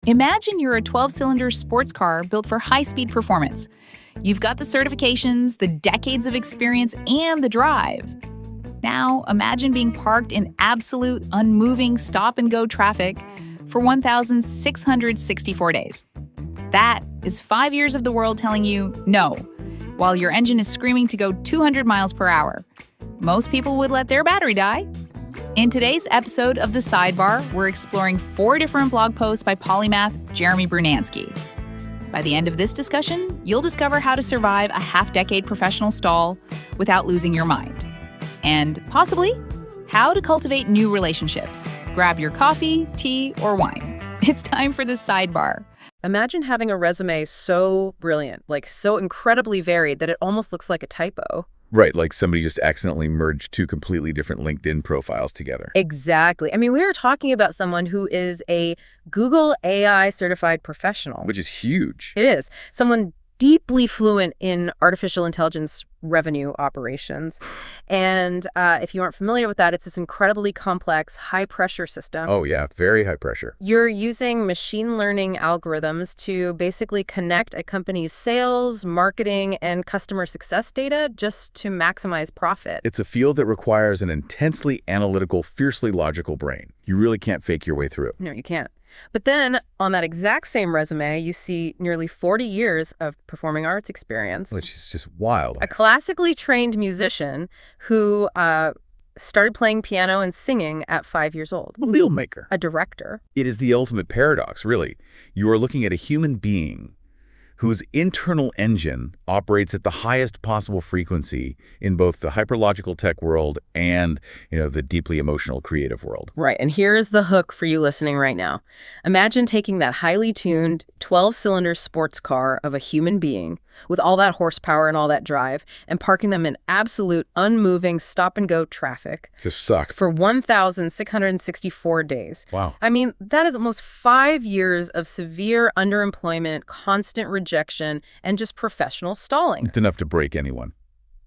Imagine you're a 12-cylinder sports car built for high-speed performance. You've got the certifications, the decades of experience, and the drive. Now, imagine being parked in absolute, unmoving stop-and-go traffic for 1,664 days. That is 5 years of the world telling you no, while your engine is screaming to go 200 miles per hour. Most people would let their battery die. In today's episode of The Sidebar, we're exploring 4 different blog posts by polymath Jeremy Brunansky. By the end of this discussion, you'll discover how to survive a half-decade professional stall without losing your mind. And possibly, how to cultivate new relationships. Grab your coffee, tea, or wine. It's time for The Sidebar. Imagine having a resume so brilliant, like so incredibly varied that it almost looks like a typo. Right, like somebody just accidentally merged 2 completely different LinkedIn profiles together. Exactly. I mean, we are talking about someone who is a Google AI certified professional. Which is huge. It is. Someone deeply fluent in artificial intelligence revenue operations. And if you aren't familiar with that, it's this incredibly complex, high-pressure system. Oh, yeah, very high pressure. You're using machine learning algorithms to basically connect a company's sales, marketing, and customer success data just to maximize profit. It's a field that requires an intensely analytical, fiercely logical brain. You really can't fake your way through it. No, you can't. But then, on that exact same resume, you see nearly 40 years of performing arts experience. Which is just wild. A classically trained musician who started playing piano and singing at 5 years old. A deal maker. A director. It is the ultimate paradox, really. You are looking at a human being whose internal engine operates at the highest possible frequency in both the hyperlogical tech world and, the deeply emotional creative world. Right, and here is the hook for you listening right now. Imagine taking that highly tuned 12-cylinder sports car of a human being with all that horsepower and all that drive and parking them in absolute unmoving stop-and-go traffic. Just suck. For 1,664 days. Wow. I mean, that is almost 5 years of severe underemployment, constant rejection, and just professional stalling. It's enough to break anyone.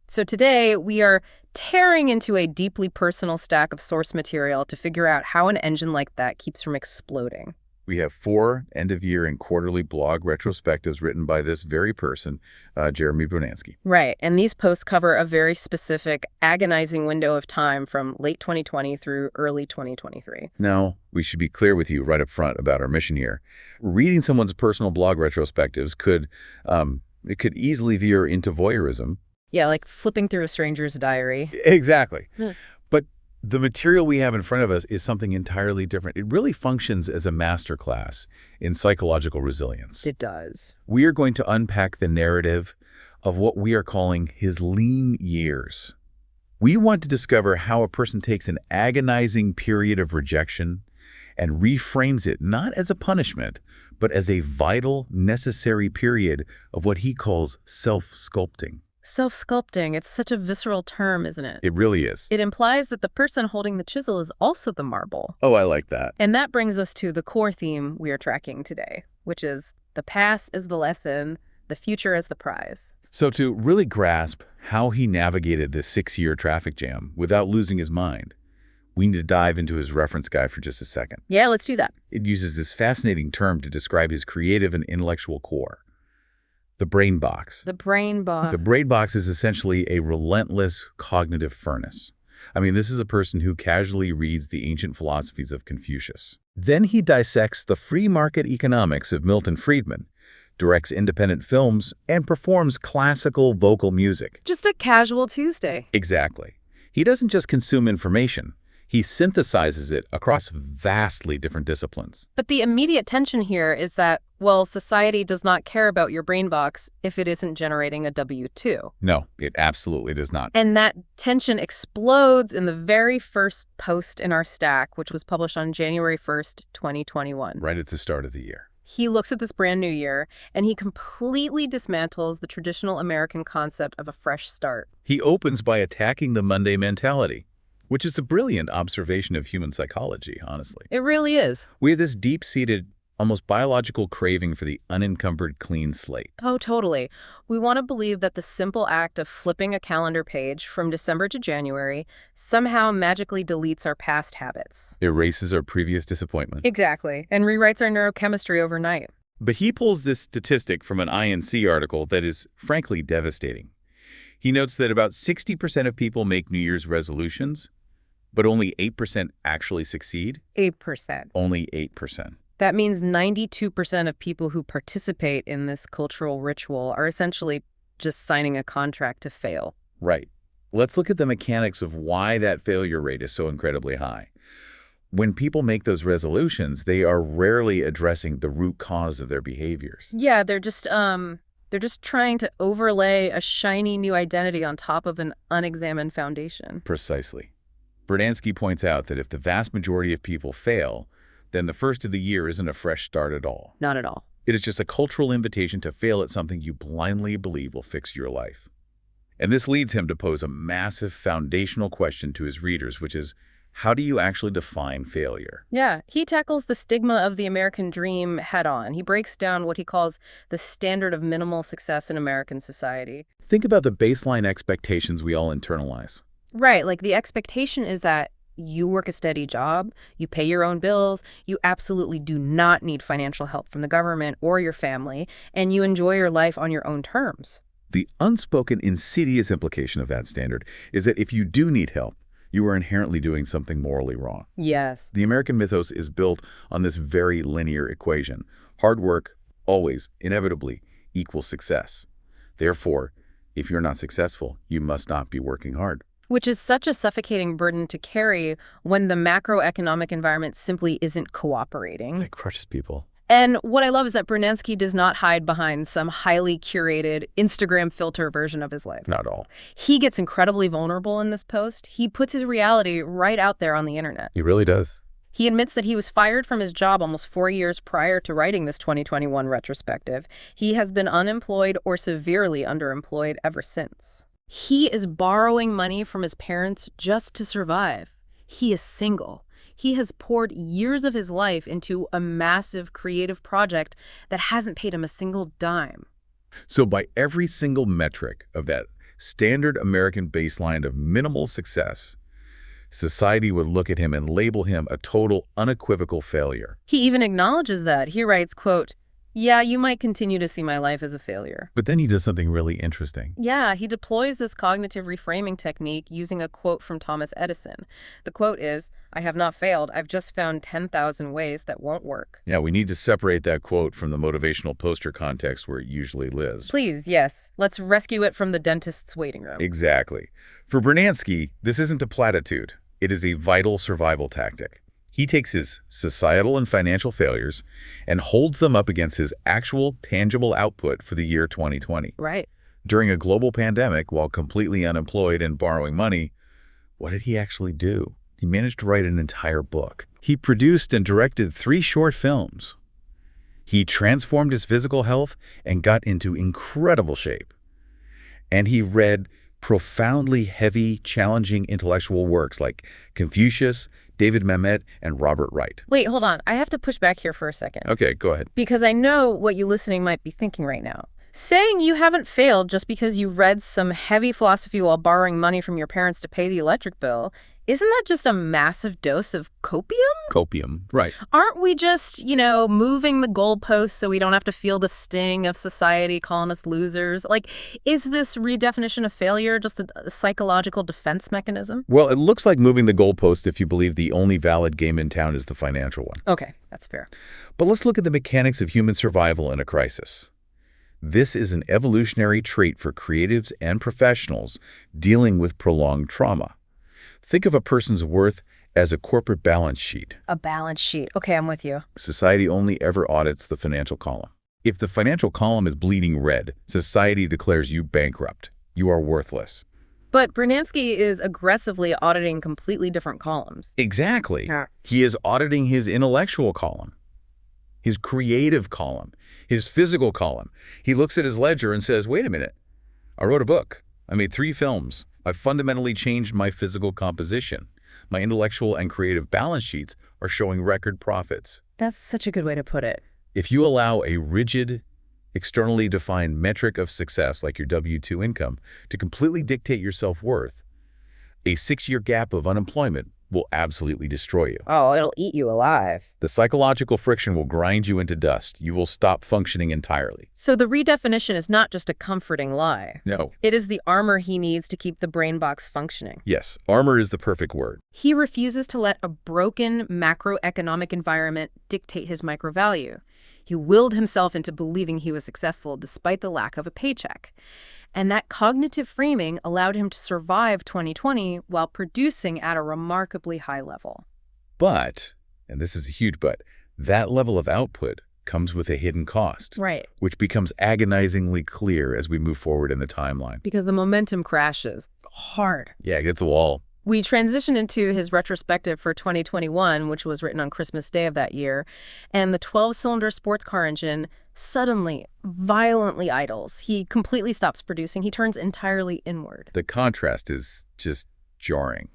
So today, we are tearing into a deeply personal stack of source material to figure out how an engine like that keeps from exploding. We have 4 end-of-year and quarterly blog retrospectives written by this very person, Jeremy Brunansky. Right, and these posts cover a very specific, agonizing window of time from late 2020 through early 2023. Now, we should be clear with you right up front about our mission here. Reading someone's personal blog retrospectives could easily veer into voyeurism. Yeah, like flipping through a stranger's diary. Exactly. But the material we have in front of us is something entirely different. It really functions as a masterclass in psychological resilience. It does. We are going to unpack the narrative of what we are calling his lean years. We want to discover how a person takes an agonizing period of rejection and reframes it not as a punishment, but as a vital, necessary period of what he calls self-sculpting. Self-sculpting, it's such a visceral term, isn't it? It really is. It implies that the person holding the chisel is also the marble. Oh, I like that. And that brings us to the core theme we are tracking today, which is the past is the lesson, the future is the prize. So to really grasp how he navigated this 6-year traffic jam without losing his mind, we need to dive into his reference guide for just a second. Yeah, let's do that. It uses this fascinating term to describe his creative and intellectual core. The brain box. The brain box. The brain box is essentially a relentless cognitive furnace. I mean, this is a person who casually reads the ancient philosophies of Confucius. Then he dissects the free market economics of Milton Friedman, directs independent films, and performs classical vocal music. Just a casual Tuesday. Exactly. He doesn't just consume information. He synthesizes it across vastly different disciplines. But the immediate tension here is that, well, society does not care about your brain box if it isn't generating a W-2. No, it absolutely does not. And that tension explodes in the very first post in our stack, which was published on January 1st, 2021. Right at the start of the year. He looks at this brand new year, and he completely dismantles the traditional American concept of a fresh start. He opens by attacking the Monday mentality, which is a brilliant observation of human psychology, honestly. It really is. We have this deep-seated almost biological craving for the unencumbered clean slate. Oh, totally. We want to believe that the simple act of flipping a calendar page from December to January somehow magically deletes our past habits. Erases our previous disappointment. Exactly, and rewrites our neurochemistry overnight. But he pulls this statistic from an INC article that is, frankly, devastating. He notes that about 60% of people make New Year's resolutions, but only 8% actually succeed. 8%. Only 8%. That means 92% of people who participate in this cultural ritual are essentially just signing a contract to fail. Right. Let's look at the mechanics of why that failure rate is so incredibly high. When people make those resolutions, they are rarely addressing the root cause of their behaviors. Yeah, they're just trying to overlay a shiny new identity on top of an unexamined foundation. Precisely. Brunansky points out that if the vast majority of people fail, then the first of the year isn't a fresh start at all. Not at all. It is just a cultural invitation to fail at something you blindly believe will fix your life. And this leads him to pose a massive foundational question to his readers, which is, how do you actually define failure? Yeah, he tackles the stigma of the American dream head-on. He breaks down what he calls the standard of minimal success in American society. Think about the baseline expectations we all internalize. Right, like the expectation is that you work a steady job, you pay your own bills, you absolutely do not need financial help from the government or your family, and you enjoy your life on your own terms. The unspoken, insidious implication of that standard is that if you do need help, you are inherently doing something morally wrong. Yes. The American mythos is built on this very linear equation. Hard work always, inevitably, equals success. Therefore, if you're not successful, you must not be working hard. Which is such a suffocating burden to carry when the macroeconomic environment simply isn't cooperating. It crushes people. And what I love is that Brunansky does not hide behind some highly curated Instagram filter version of his life. Not all. He gets incredibly vulnerable in this post. He puts his reality right out there on the internet. He really does. He admits that he was fired from his job almost 4 years prior to writing this 2021 retrospective. He has been unemployed or severely underemployed ever since. He is borrowing money from his parents just to survive. He is single. He has poured years of his life into a massive creative project that hasn't paid him a single dime. So by every single metric of that standard American baseline of minimal success, society would look at him and label him a total, unequivocal failure. He even acknowledges that. He writes, quote, "Yeah, you might continue to see my life as a failure." But then he does something really interesting. Yeah, he deploys this cognitive reframing technique using a quote from Thomas Edison. The quote is, "I have not failed. I've just found 10,000 ways that won't work." Yeah, we need to separate that quote from the motivational poster context where it usually lives. Please, yes. Let's rescue it from the dentist's waiting room. Exactly. For Brunansky, this isn't a platitude. It is a vital survival tactic. He takes his societal and financial failures and holds them up against his actual tangible output for the year 2020. Right. During a global pandemic, while completely unemployed and borrowing money, what did he actually do? He managed to write an entire book. He produced and directed 3 short films. He transformed his physical health and got into incredible shape. And he read profoundly heavy, challenging intellectual works like Confucius, David Mamet, and Robert Wright. Wait, hold on. I have to push back here for a second. Okay, go ahead. Because I know what you listening might be thinking right now. Saying you haven't failed just because you read some heavy philosophy while borrowing money from your parents to pay the electric bill, isn't that just a massive dose of copium? Copium, right. Aren't we just, moving the goalposts so we don't have to feel the sting of society calling us losers? Like, is this redefinition of failure just a psychological defense mechanism? Well, it looks like moving the goalpost if you believe the only valid game in town is the financial one. Okay, that's fair. But let's look at the mechanics of human survival in a crisis. This is an evolutionary trait for creatives and professionals dealing with prolonged trauma. Think of a person's worth as a corporate balance sheet. A balance sheet. Okay, I'm with you. Society only ever audits the financial column. If the financial column is bleeding red, society declares you bankrupt. You are worthless. But Brunansky is aggressively auditing completely different columns. Exactly. Yeah. He is auditing his intellectual column, his creative column, his physical column. He looks at his ledger and says, wait a minute, I wrote a book. I made 3 films. I've fundamentally changed my physical composition. My intellectual and creative balance sheets are showing record profits. That's such a good way to put it. If you allow a rigid, externally defined metric of success like your W-2 income to completely dictate your self-worth, a 6-year gap of unemployment will absolutely destroy you. Oh, it'll eat you alive. The psychological friction will grind you into dust. You will stop functioning entirely. So the redefinition is not just a comforting lie. No. It is the armor he needs to keep the brain box functioning. Yes, armor is the perfect word. He refuses to let a broken macroeconomic environment dictate his microvalue. He willed himself into believing he was successful despite the lack of a paycheck. And that cognitive framing allowed him to survive 2020 while producing at a remarkably high level. But, and this is a huge but, that level of output comes with a hidden cost. Right. Which becomes agonizingly clear as we move forward in the timeline. Because the momentum crashes hard. Yeah, it gets a wall. We transitioned into his retrospective for 2021, which was written on Christmas Day of that year, and the 12-cylinder sports car engine suddenly, violently idles. He completely stops producing. He turns entirely inward. The contrast is just jarring.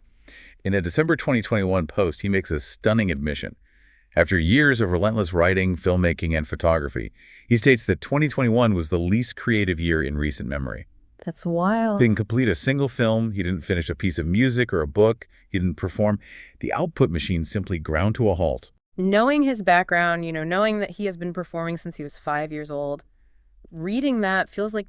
In a December 2021 post, he makes a stunning admission. After years of relentless writing, filmmaking, and photography, he states that 2021 was the least creative year in recent memory. That's wild. He didn't complete a single film. He didn't finish a piece of music or a book. He didn't perform. The output machine simply ground to a halt. Knowing his background, knowing that he has been performing since he was 5 years old, reading that feels like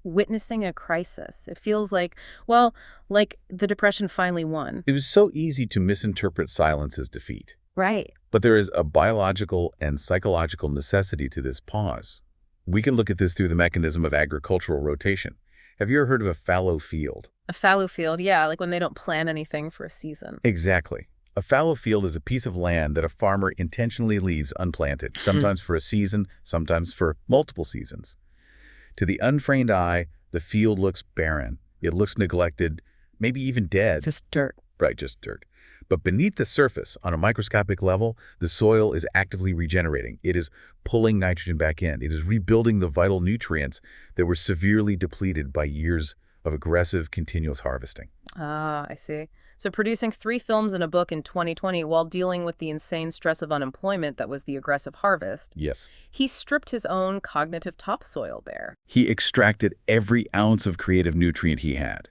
witnessing a crisis. It feels like, well, like the Depression finally won. It was so easy to misinterpret silence as defeat. Right. But there is a biological and psychological necessity to this pause. We can look at this through the mechanism of agricultural rotation. Have you ever heard of a fallow field? A fallow field, yeah, like when they don't plan anything for a season. Exactly. A fallow field is a piece of land that a farmer intentionally leaves unplanted, sometimes for a season, sometimes for multiple seasons. To the untrained eye, the field looks barren. It looks neglected, maybe even dead. Just dirt. Right, just dirt. But beneath the surface, on a microscopic level, the soil is actively regenerating. It is pulling nitrogen back in. It is rebuilding the vital nutrients that were severely depleted by years of aggressive, continuous harvesting. Ah, I see. So producing 3 films and a book in 2020 while dealing with the insane stress of unemployment that was the aggressive harvest. Yes. He stripped his own cognitive topsoil bare. He extracted every ounce of creative nutrient he had.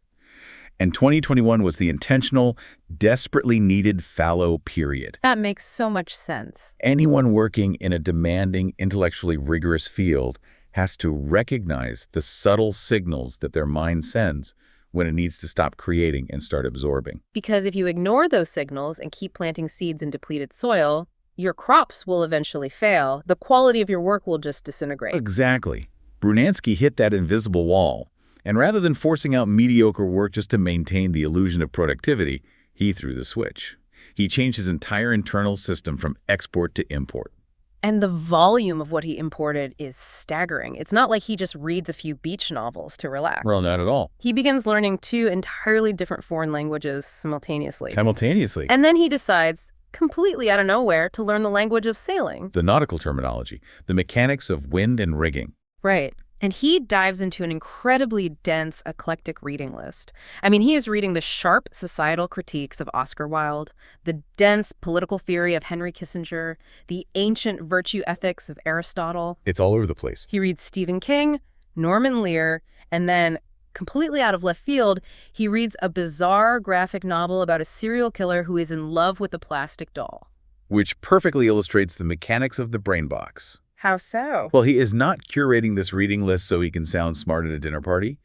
And 2021 was the intentional, desperately needed fallow period. That makes so much sense. Anyone working in a demanding, intellectually rigorous field has to recognize the subtle signals that their mind sends when it needs to stop creating and start absorbing. Because if you ignore those signals and keep planting seeds in depleted soil, your crops will eventually fail. The quality of your work will just disintegrate. Exactly. Brunansky hit that invisible wall. And rather than forcing out mediocre work just to maintain the illusion of productivity, he threw the switch. He changed his entire internal system from export to import. And the volume of what he imported is staggering. It's not like he just reads a few beach novels to relax. Well, not at all. He begins learning 2 entirely different foreign languages simultaneously. And then he decides, completely out of nowhere, to learn the language of sailing. The nautical terminology, the mechanics of wind and rigging. Right. And he dives into an incredibly dense, eclectic reading list. I mean, he is reading the sharp societal critiques of Oscar Wilde, the dense political theory of Henry Kissinger, the ancient virtue ethics of Aristotle. It's all over the place. He reads Stephen King, Norman Lear, and then, completely out of left field, he reads a bizarre graphic novel about a serial killer who is in love with a plastic doll. Which perfectly illustrates the mechanics of the brain box. How so? Well, he is not curating this reading list so he can sound smart at a dinner party.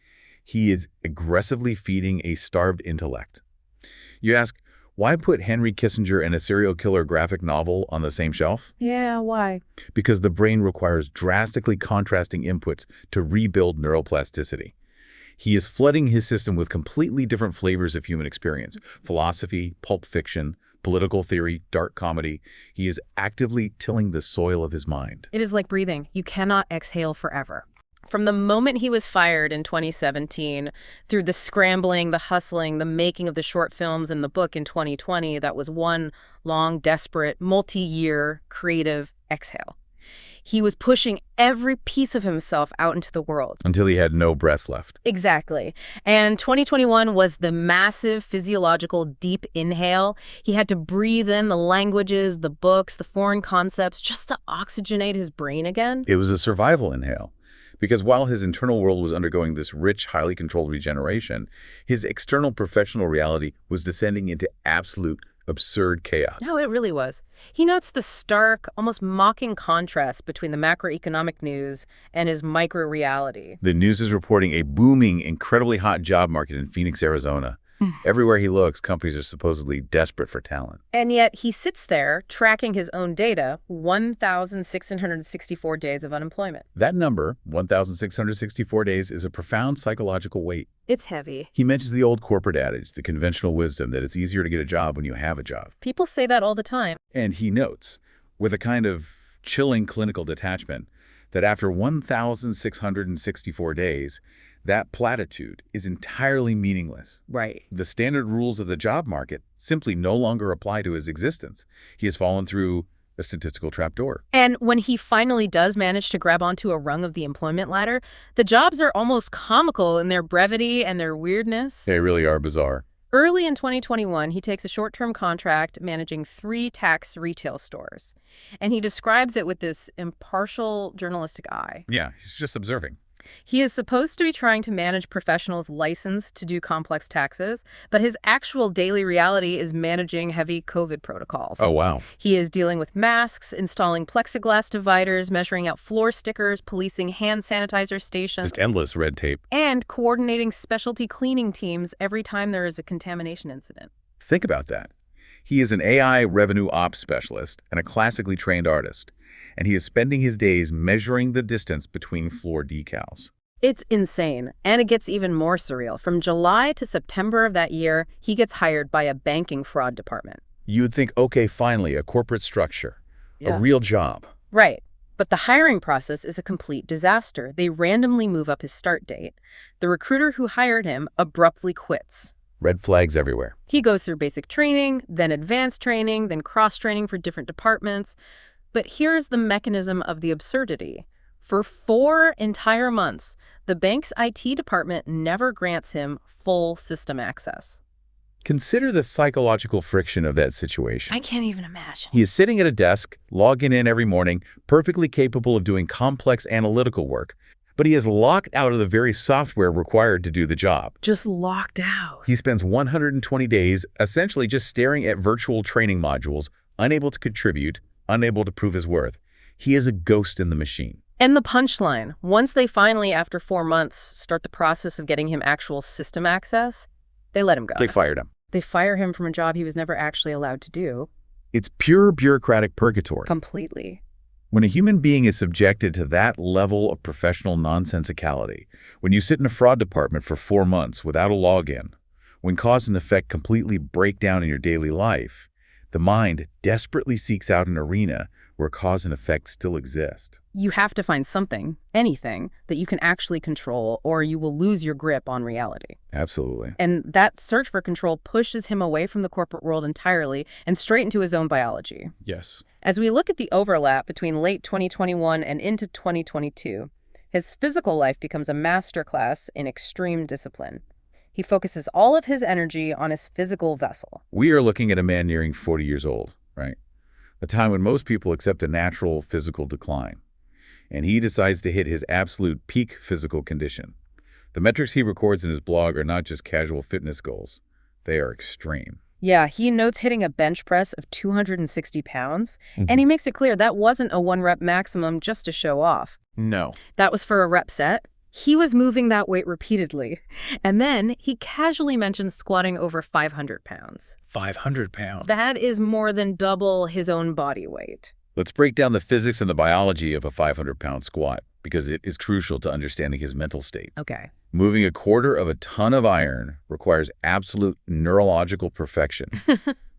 He is aggressively feeding a starved intellect. You ask, why put Henry Kissinger and a serial killer graphic novel on the same shelf? Yeah, why? Because the brain requires drastically contrasting inputs to rebuild neuroplasticity. He is flooding his system with completely different flavors of human experience. Philosophy, pulp fiction, political theory, dark comedy. He is actively tilling the soil of his mind. It is like breathing. You cannot exhale forever. From the moment he was fired in 2017, through the scrambling, the hustling, the making of the short films and the book in 2020, that was one long, desperate, multi-year creative exhale. He was pushing every piece of himself out into the world. Until he had no breath left. Exactly. And 2021 was the massive physiological deep inhale. He had to breathe in the languages, the books, the foreign concepts, just to oxygenate his brain again. It was a survival inhale. Because while his internal world was undergoing this rich, highly controlled regeneration, his external professional reality was descending into absolute, absurd chaos. No, it really was. He notes the stark, almost mocking contrast between the macroeconomic news and his micro-reality. The news is reporting a booming, incredibly hot job market in Phoenix, Arizona. Everywhere he looks, companies are supposedly desperate for talent. And yet he sits there tracking his own data, 1,664 days of unemployment. That number, 1,664 days, is a profound psychological weight. It's heavy. He mentions the old corporate adage, the conventional wisdom, that it's easier to get a job when you have a job. People say that all the time. And he notes, with a kind of chilling clinical detachment, that after 1,664 days, that platitude is entirely meaningless. Right. The standard rules of the job market simply no longer apply to his existence. He has fallen through a statistical trapdoor. And when he finally does manage to grab onto a rung of the employment ladder, the jobs are almost comical in their brevity and their weirdness. They really are bizarre. Early in 2021, he takes a short-term contract managing 3 tax retail stores. And he describes it with this impartial journalistic eye. Yeah, he's just observing. He is supposed to be trying to manage professionals licensed to do complex taxes, but his actual daily reality is managing heavy COVID protocols. Oh, wow. He is dealing with masks, installing plexiglass dividers, measuring out floor stickers, policing hand sanitizer stations. Just endless red tape. And coordinating specialty cleaning teams every time there is a contamination incident. Think about that. He is an AI revenue ops specialist and a classically trained artist, and he is spending his days measuring the distance between floor decals. It's insane, and it gets even more surreal. From July to September of that year, he gets hired by a banking fraud department. You would think, okay, finally, a corporate structure, a real job. Right. But the hiring process is a complete disaster. They randomly move up his start date. The recruiter who hired him abruptly quits. Red flags everywhere. He goes through basic training, then advanced training, then cross-training for different departments. But here's the mechanism of the absurdity. For 4 entire months, the bank's IT department never grants him full system access. Consider the psychological friction of that situation. I can't even imagine. He is sitting at a desk, logging in every morning, perfectly capable of doing complex analytical work, but he is locked out of the very software required to do the job. Just locked out. He spends 120 days essentially just staring at virtual training modules, unable to contribute, unable to prove his worth. He is a ghost in the machine. And the punchline, once they finally, after 4 months, start the process of getting him actual system access, they let him go. They fired him. They fire him from a job he was never actually allowed to do. It's pure bureaucratic purgatory. Completely. When a human being is subjected to that level of professional nonsensicality, when you sit in a fraud department for 4 months without a login, when cause and effect completely break down in your daily life, the mind desperately seeks out an arena where cause and effect still exist. You have to find something, anything, that you can actually control, or you will lose your grip on reality. Absolutely. And that search for control pushes him away from the corporate world entirely and straight into his own biology. Yes. As we look at the overlap between late 2021 and into 2022, his physical life becomes a masterclass in extreme discipline. He focuses all of his energy on his physical vessel. We are looking at a man nearing 40 years old, right? A time when most people accept a natural physical decline. And he decides to hit his absolute peak physical condition. The metrics he records in his blog are not just casual fitness goals. They are extreme. Yeah, he notes hitting a bench press of 260 pounds, and he makes it clear that wasn't a 1-rep maximum just to show off. No. That was for a rep set. He was moving that weight repeatedly. And then he casually mentions squatting over 500 pounds. 500 pounds. That is more than double his own body weight. Let's break down the physics and the biology of a 500-pound squat, because it is crucial to understanding his mental state. Okay. Moving a quarter of a ton of iron requires absolute neurological perfection.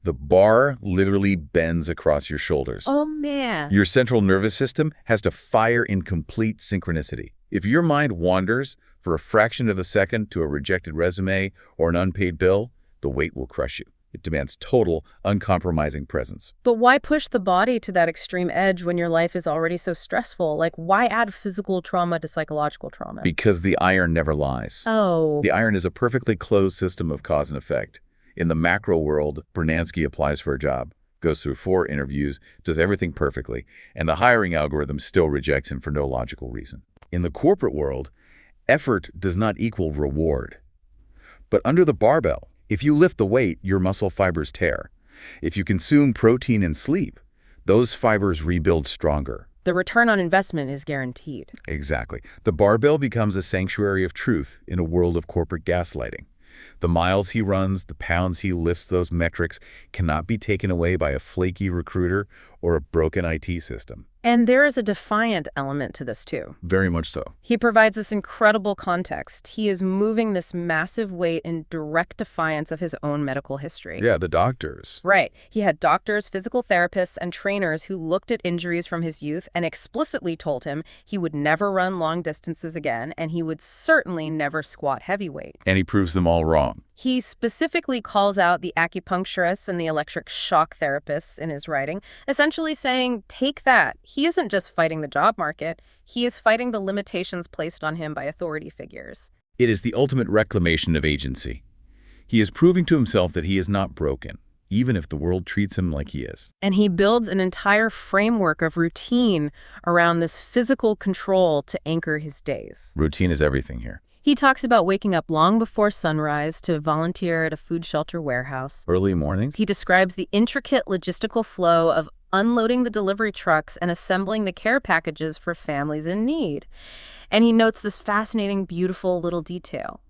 The bar literally bends across your shoulders. Oh, man. Your central nervous system has to fire in complete synchronicity. If your mind wanders for a fraction of a second to a rejected resume or an unpaid bill, the weight will crush you. It demands total, uncompromising presence. But why push the body to that extreme edge when your life is already so stressful? Like, why add physical trauma to psychological trauma? Because the iron never lies. Oh. The iron is a perfectly closed system of cause and effect. In the macro world, Brunansky applies for a job, goes through 4 interviews, does everything perfectly, and the hiring algorithm still rejects him for no logical reason. In the corporate world, effort does not equal reward. But under the barbell, if you lift the weight, your muscle fibers tear. If you consume protein and sleep, those fibers rebuild stronger. The return on investment is guaranteed. Exactly. The barbell becomes a sanctuary of truth in a world of corporate gaslighting. The miles he runs, the pounds he lifts, those metrics cannot be taken away by a flaky recruiter or a broken IT system. And there is a defiant element to this, too. Very much so. He provides this incredible context. He is moving this massive weight in direct defiance of his own medical history. Yeah, the doctors. Right. He had doctors, physical therapists, and trainers who looked at injuries from his youth and explicitly told him he would never run long distances again, and he would certainly never squat heavyweight. And he proves them all wrong. He specifically calls out the acupuncturists and the electric shock therapists in his writing, essentially saying, take that. He isn't just fighting the job market, he is fighting the limitations placed on him by authority figures. It is the ultimate reclamation of agency. He is proving to himself that he is not broken, even if the world treats him like he is. And he builds an entire framework of routine around this physical control to anchor his days. Routine is everything here. He talks about waking up long before sunrise to volunteer at a food shelter warehouse. Early mornings? He describes the intricate logistical flow of unloading the delivery trucks and assembling the care packages for families in need. And he notes this fascinating, beautiful little detail.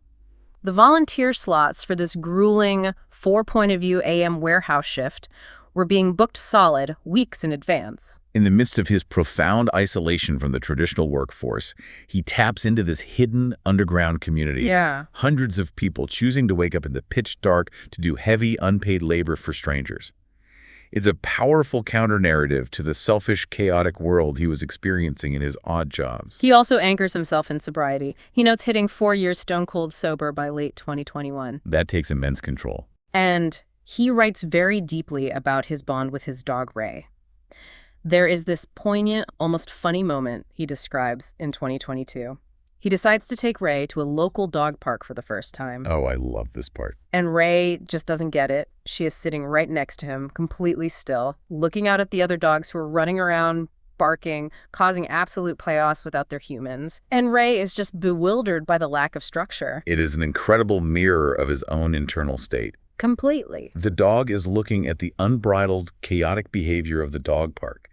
The volunteer slots for this grueling 4-point-of-view AM warehouse shift were being booked solid weeks in advance. In the midst of his profound isolation from the traditional workforce, he taps into this hidden underground community. Yeah. Hundreds of people choosing to wake up in the pitch dark to do heavy, unpaid labor for strangers. It's a powerful counter-narrative to the selfish, chaotic world he was experiencing in his odd jobs. He also anchors himself in sobriety. He notes hitting 4 years stone-cold sober by late 2021. That takes immense control. And he writes very deeply about his bond with his dog, Ray. There is this poignant, almost funny moment he describes in 2022. He decides to take Ray to a local dog park for the first time. Oh, I love this part. And Ray just doesn't get it. She is sitting right next to him, completely still, looking out at the other dogs who are running around, barking, causing absolute chaos without their humans. And Ray is just bewildered by the lack of structure. It is an incredible mirror of his own internal state. Completely. The dog is looking at the unbridled, chaotic behavior of the dog park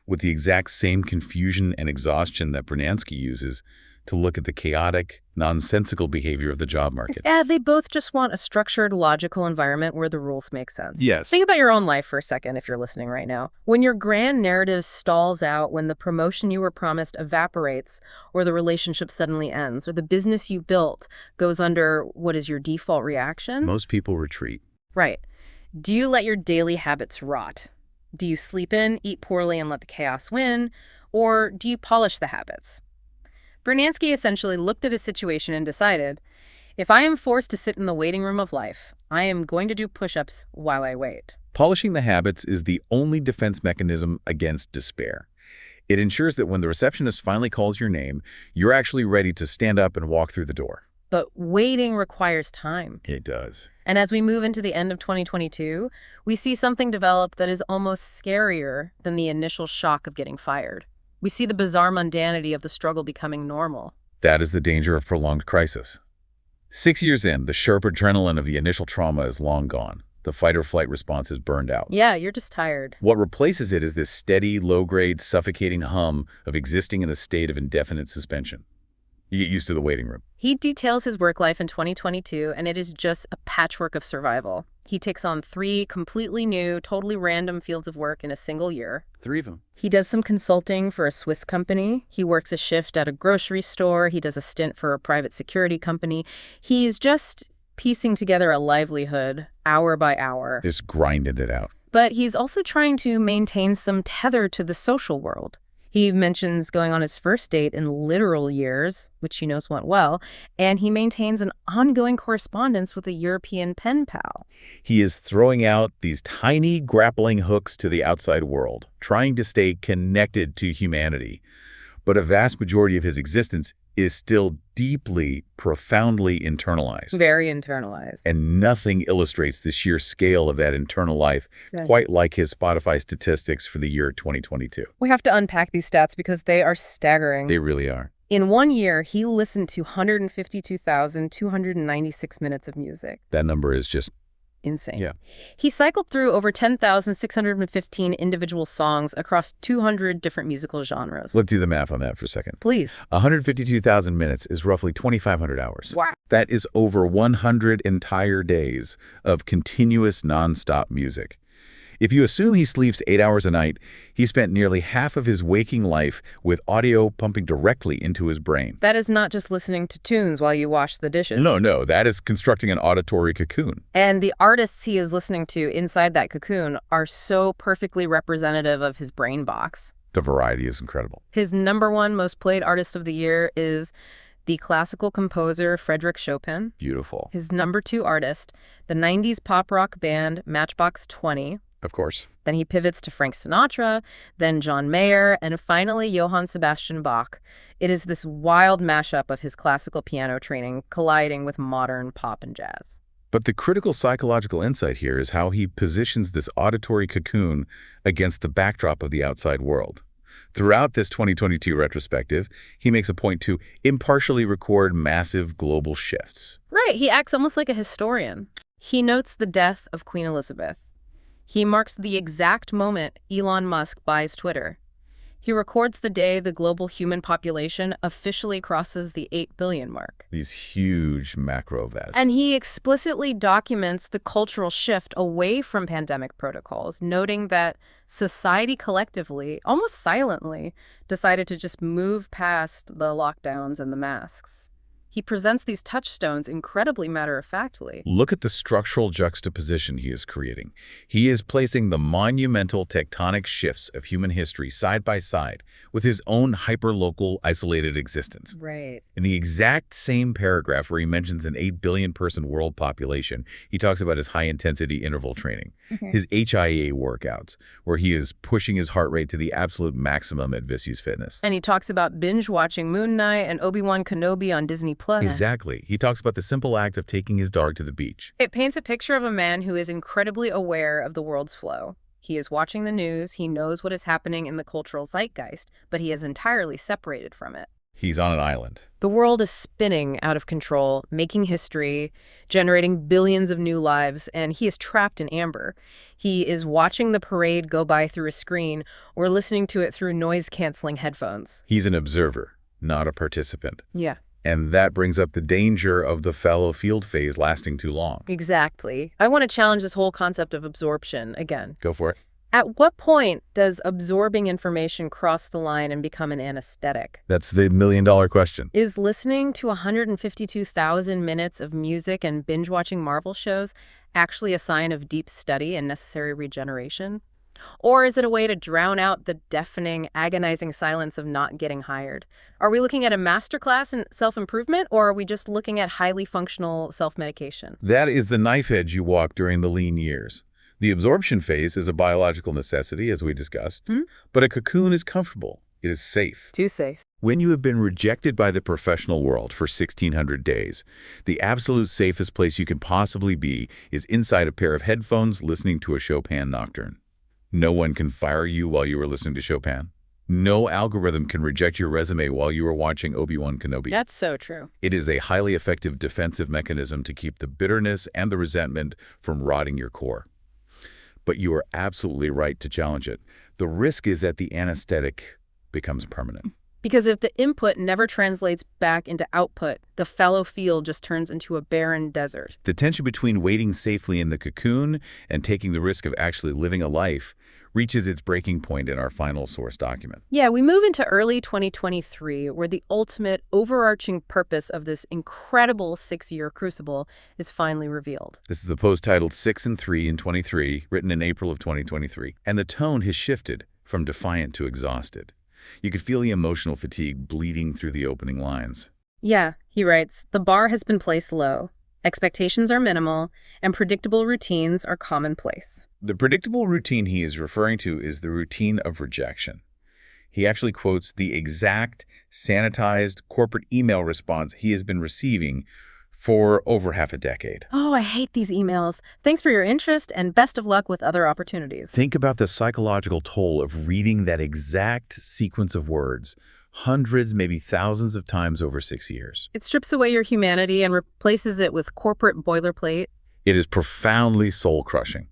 with the exact same confusion and exhaustion that Brunansky uses to look at the chaotic, nonsensical behavior of the job market. Yeah, they both just want a structured, logical environment where the rules make sense. Yes. Think about your own life for a second if you're listening right now. When your grand narrative stalls out, when the promotion you were promised evaporates, or the relationship suddenly ends, or the business you built goes under, what is your default reaction? Most people retreat. Right. Do you let your daily habits rot? Do you sleep in, eat poorly, and let the chaos win? Or do you polish the habits? Brunansky essentially looked at his situation and decided, if I am forced to sit in the waiting room of life, I am going to do push-ups while I wait. Polishing the habits is the only defense mechanism against despair. It ensures that when the receptionist finally calls your name, you're actually ready to stand up and walk through the door. But waiting requires time. It does. And as we move into the end of 2022, we see something develop that is almost scarier than the initial shock of getting fired. We see the bizarre mundanity of the struggle becoming normal. That is the danger of prolonged crisis. 6 years in, the sharp adrenaline of the initial trauma is long gone. The fight-or-flight response is burned out. Yeah, you're just tired. What replaces it is this steady, low-grade, suffocating hum of existing in a state of indefinite suspension. You get used to the waiting room. He details his work life in 2022, and it is just a patchwork of survival. He takes on 3 completely new, totally random fields of work in a single year. 3 of them. He does some consulting for a Swiss company. He works a shift at a grocery store. He does a stint for a private security company. He's just piecing together a livelihood hour by hour. Just grinded it out. But he's also trying to maintain some tether to the social world. He mentions going on his first date in literal years, which he knows went well, and he maintains an ongoing correspondence with a European pen pal. He is throwing out these tiny grappling hooks to the outside world, trying to stay connected to humanity. But a vast majority of his existence is still deeply, profoundly internalized. Very internalized. And nothing illustrates the sheer scale of that internal life, quite like his Spotify statistics for the year 2022. We have to unpack these stats because they are staggering. They really are. In 1 year, he listened to 152,296 minutes of music. That number is just insane. Yeah. He cycled through over 10,615 individual songs across 200 different musical genres. Let's do the math on that for a second. Please. 152,000 minutes is roughly 2,500 hours. Wow. That is over 100 entire days of continuous nonstop music. If you assume he sleeps 8 hours a night, he spent nearly half of his waking life with audio pumping directly into his brain. That is not just listening to tunes while you wash the dishes. No, that is constructing an auditory cocoon. And the artists he is listening to inside that cocoon are so perfectly representative of his brain box. The variety is incredible. His #1 most played artist of the year is the classical composer Frédéric Chopin. Beautiful. His #2 artist, the 90s pop rock band Matchbox 20. Of course. Then he pivots to Frank Sinatra, then John Mayer, and finally Johann Sebastian Bach. It is this wild mashup of his classical piano training colliding with modern pop and jazz. But the critical psychological insight here is how he positions this auditory cocoon against the backdrop of the outside world. Throughout this 2022 retrospective, he makes a point to impartially record massive global shifts. Right, he acts almost like a historian. He notes the death of Queen Elizabeth. He marks the exact moment Elon Musk buys Twitter. He records the day the global human population officially crosses the 8 billion mark. These huge macro events. And he explicitly documents the cultural shift away from pandemic protocols, noting that society collectively, almost silently, decided to just move past the lockdowns and the masks. He presents these touchstones incredibly matter-of-factly. Look at the structural juxtaposition he is creating. He is placing the monumental tectonic shifts of human history side by side with his own hyperlocal, isolated existence. Right. In the exact same paragraph where he mentions an 8 billion person world population, he talks about his high-intensity interval training, his HIA workouts, where he is pushing his heart rate to the absolute maximum at Vicious Fitness. And he talks about binge-watching Moon Knight and Obi-Wan Kenobi on Disney+. Exactly. He talks about the simple act of taking his dog to the beach. It paints a picture of a man who is incredibly aware of the world's flow. He is watching the news, he knows what is happening in the cultural zeitgeist, but he is entirely separated from it. He's on an island. The world is spinning out of control, making history, generating billions of new lives, and he is trapped in amber. He is watching the parade go by through a screen or listening to it through noise-canceling headphones. He's an observer, not a participant. Yeah. And that brings up the danger of the fallow field phase lasting too long. Exactly. I want to challenge this whole concept of absorption again. Go for it. At what point does absorbing information cross the line and become an anesthetic? That's the million-dollar question. Is listening to 152,000 minutes of music and binge-watching Marvel shows actually a sign of deep study and necessary regeneration? Or is it a way to drown out the deafening, agonizing silence of not getting hired? Are we looking at a masterclass in self-improvement, or are we just looking at highly functional self-medication? That is the knife edge you walk during the lean years. The absorption phase is a biological necessity, as we discussed, but a cocoon is comfortable. It is safe. Too safe. When you have been rejected by the professional world for 1,600 days, the absolute safest place you can possibly be is inside a pair of headphones listening to a Chopin nocturne. No one can fire you while you are listening to Chopin. No algorithm can reject your resume while you are watching Obi-Wan Kenobi. That's so true. It is a highly effective defensive mechanism to keep the bitterness and the resentment from rotting your core. But you are absolutely right to challenge it. The risk is that the anesthetic becomes permanent. Because if the input never translates back into output, the fallow field just turns into a barren desert. The tension between waiting safely in the cocoon and taking the risk of actually living a life reaches its breaking point in our final source document. Yeah, we move into early 2023, where the ultimate overarching purpose of this incredible 6-year crucible is finally revealed. This is the post titled 6 and 3 in 23, written in April of 2023. And the tone has shifted from defiant to exhausted. You could feel the emotional fatigue bleeding through the opening lines. Yeah, he writes, the bar has been placed low. Expectations are minimal, and predictable routines are commonplace. The predictable routine he is referring to is the routine of rejection. He actually quotes the exact sanitized corporate email response he has been receiving for over half a decade. Oh, I hate these emails. Thanks for your interest and best of luck with other opportunities. Think about the psychological toll of reading that exact sequence of words hundreds, maybe thousands of times over 6 years. It strips away your humanity and replaces it with corporate boilerplate. It is profoundly soul-crushing.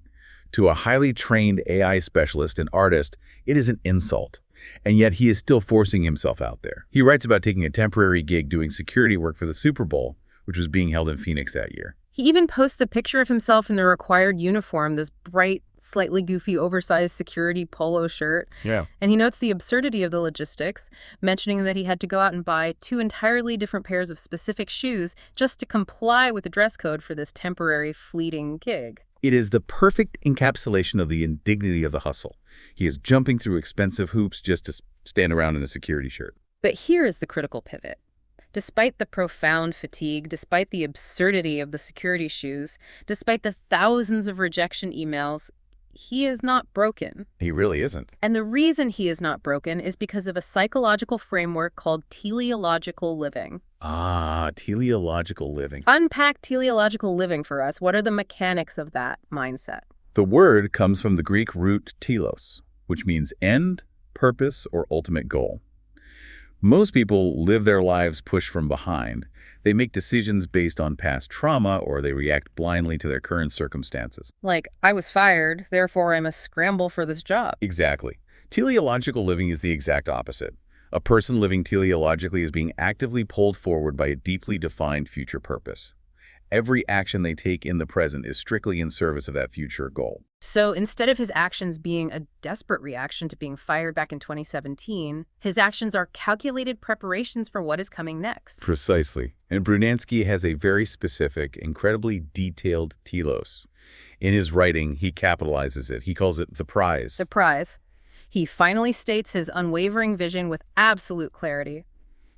To a highly trained AI specialist and artist, it is an insult. And yet he is still forcing himself out there. He writes about taking a temporary gig doing security work for the Super Bowl, which was being held in Phoenix that year. He even posts a picture of himself in the required uniform, this bright, slightly goofy, oversized security polo shirt. Yeah. And he notes the absurdity of the logistics, mentioning that he had to go out and buy 2 entirely different pairs of specific shoes just to comply with the dress code for this temporary, fleeting gig. It is the perfect encapsulation of the indignity of the hustle. He is jumping through expensive hoops just to stand around in a security shirt. But here is the critical pivot. Despite the profound fatigue, despite the absurdity of the security shoes, despite the thousands of rejection emails, he is not broken. He really isn't. And the reason he is not broken is because of a psychological framework called teleological living. Ah, teleological living. Unpack teleological living for us. What are the mechanics of that mindset? The word comes from the Greek root telos, which means end, purpose, or ultimate goal. Most people live their lives pushed from behind. They make decisions based on past trauma, or they react blindly to their current circumstances. Like, I was fired, therefore I must scramble for this job. Exactly. Teleological living is the exact opposite. A person living teleologically is being actively pulled forward by a deeply defined future purpose. Every action they take in the present is strictly in service of that future goal. So instead of his actions being a desperate reaction to being fired back in 2017, his actions are calculated preparations for what is coming next. Precisely. And Brunansky has a very specific, incredibly detailed telos. In his writing, he capitalizes it. He calls it the prize. The prize. He finally states his unwavering vision with absolute clarity.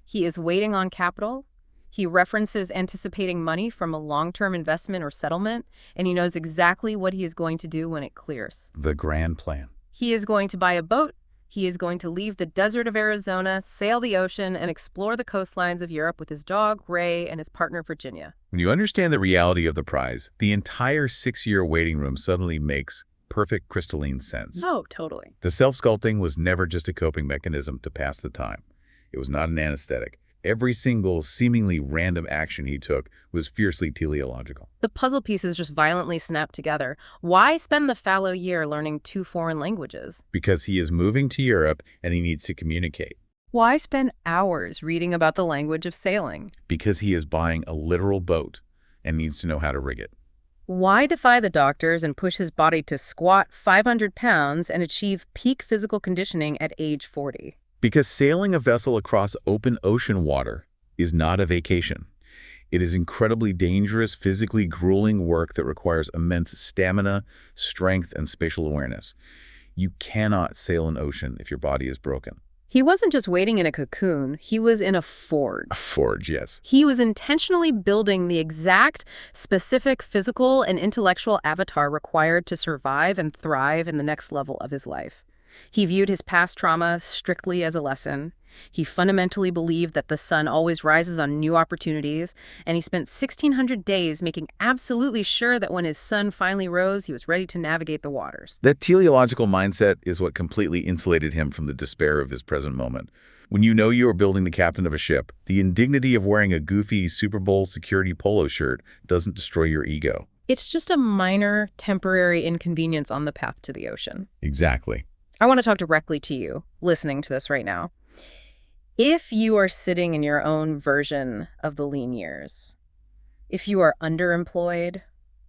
He is waiting on capital. He references anticipating money from a long-term investment or settlement, and he knows exactly what he is going to do when it clears. The grand plan. He is going to buy a boat. He is going to leave the desert of Arizona, sail the ocean, and explore the coastlines of Europe with his dog, Ray, and his partner, Virginia. When you understand the reality of the prize, the entire 6-year waiting room suddenly makes perfect crystalline sense. Oh, totally. The self-sculpting was never just a coping mechanism to pass the time. It was not an anesthetic. Every single seemingly random action he took was fiercely teleological. The puzzle pieces just violently snapped together. Why spend the fallow year learning 2 foreign languages? Because he is moving to Europe and he needs to communicate. Why spend hours reading about the language of sailing? Because he is buying a literal boat and needs to know how to rig it. Why defy the doctors and push his body to squat 500 pounds and achieve peak physical conditioning at age 40? Because sailing a vessel across open ocean water is not a vacation. It is incredibly dangerous, physically grueling work that requires immense stamina, strength, and spatial awareness. You cannot sail an ocean if your body is broken. He wasn't just waiting in a cocoon, he was in a forge. A forge, yes. He was intentionally building the exact, specific physical and intellectual avatar required to survive and thrive in the next level of his life. He viewed his past trauma strictly as a lesson. He fundamentally believed that the sun always rises on new opportunities, and he spent 1,600 days making absolutely sure that when his sun finally rose, he was ready to navigate the waters. That teleological mindset is what completely insulated him from the despair of his present moment. When you know you are building the captain of a ship, the indignity of wearing a goofy Super Bowl security polo shirt doesn't destroy your ego. It's just a minor, temporary inconvenience on the path to the ocean. Exactly. I want to talk directly to you, listening to this right now. If you are sitting in your own version of the lean years, if you are underemployed,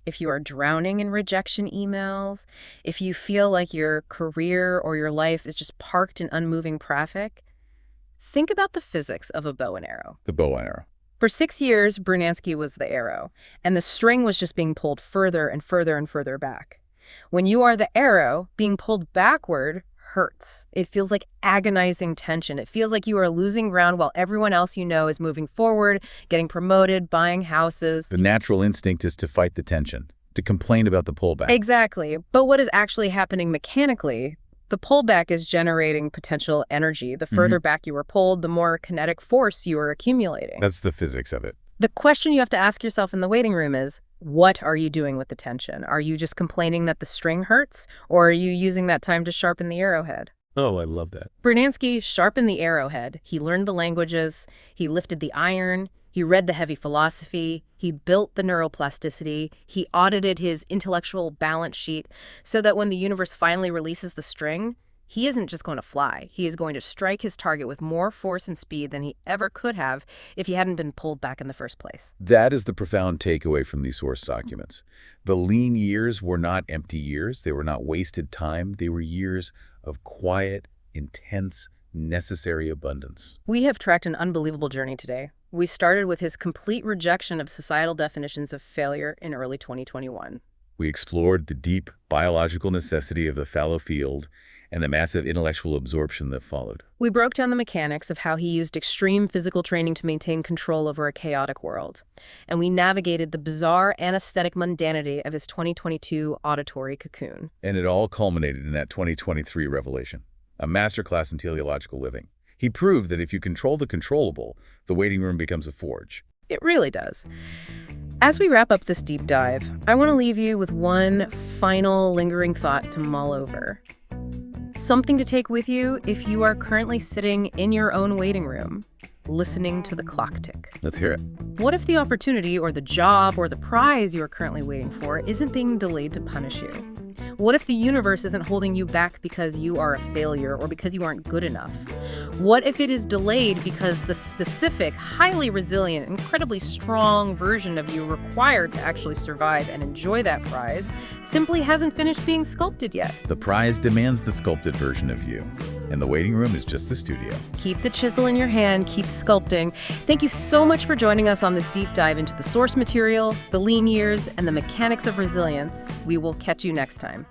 if you are drowning in rejection emails, if you feel like your career or your life is just parked in unmoving traffic, think about the physics of a bow and arrow. The bow and arrow. For 6 years, Brunansky was the arrow, and the string was just being pulled further and further and further back. When you are the arrow, being pulled backward hurts. It feels like agonizing tension. It feels like you are losing ground while everyone else you know is moving forward, getting promoted, buying houses. The natural instinct is to fight the tension, to complain about the pullback. Exactly. But what is actually happening mechanically? The pullback is generating potential energy. The further back you are pulled, the more kinetic force you are accumulating. That's the physics of it. The question you have to ask yourself in the waiting room is, what are you doing with the tension? Are you just complaining that the string hurts, or are you using that time to sharpen the arrowhead? Oh, I love that. Brunansky sharpened the arrowhead. He learned the languages. He lifted the iron. He read the heavy philosophy. He built the neuroplasticity. He audited his intellectual balance sheet so that when the universe finally releases the string, he isn't just going to fly. He is going to strike his target with more force and speed than he ever could have if he hadn't been pulled back in the first place. That is the profound takeaway from these source documents. The lean years were not empty years. They were not wasted time. They were years of quiet, intense, necessary abundance. We have tracked an unbelievable journey today. We started with his complete rejection of societal definitions of failure in early 2021. We explored the deep biological necessity of the fallow field and the massive intellectual absorption that followed. We broke down the mechanics of how he used extreme physical training to maintain control over a chaotic world. And we navigated the bizarre anesthetic mundanity of his 2022 auditory cocoon. And it all culminated in that 2023 revelation, a masterclass in teleological living. He proved that if you control the controllable, the waiting room becomes a forge. It really does. As we wrap up this deep dive, I want to leave you with one final lingering thought to mull over. Something to take with you if you are currently sitting in your own waiting room, listening to the clock tick. Let's hear it. What if the opportunity or the job or the prize you are currently waiting for isn't being delayed to punish you? What if the universe isn't holding you back because you are a failure or because you aren't good enough? What if it is delayed because the specific, highly resilient, incredibly strong version of you required to actually survive and enjoy that prize simply hasn't finished being sculpted yet? The prize demands the sculpted version of you, and the waiting room is just the studio. Keep the chisel in your hand, keep sculpting. Thank you so much for joining us on this deep dive into the source material, the lean years, and the mechanics of resilience. We will catch you next time.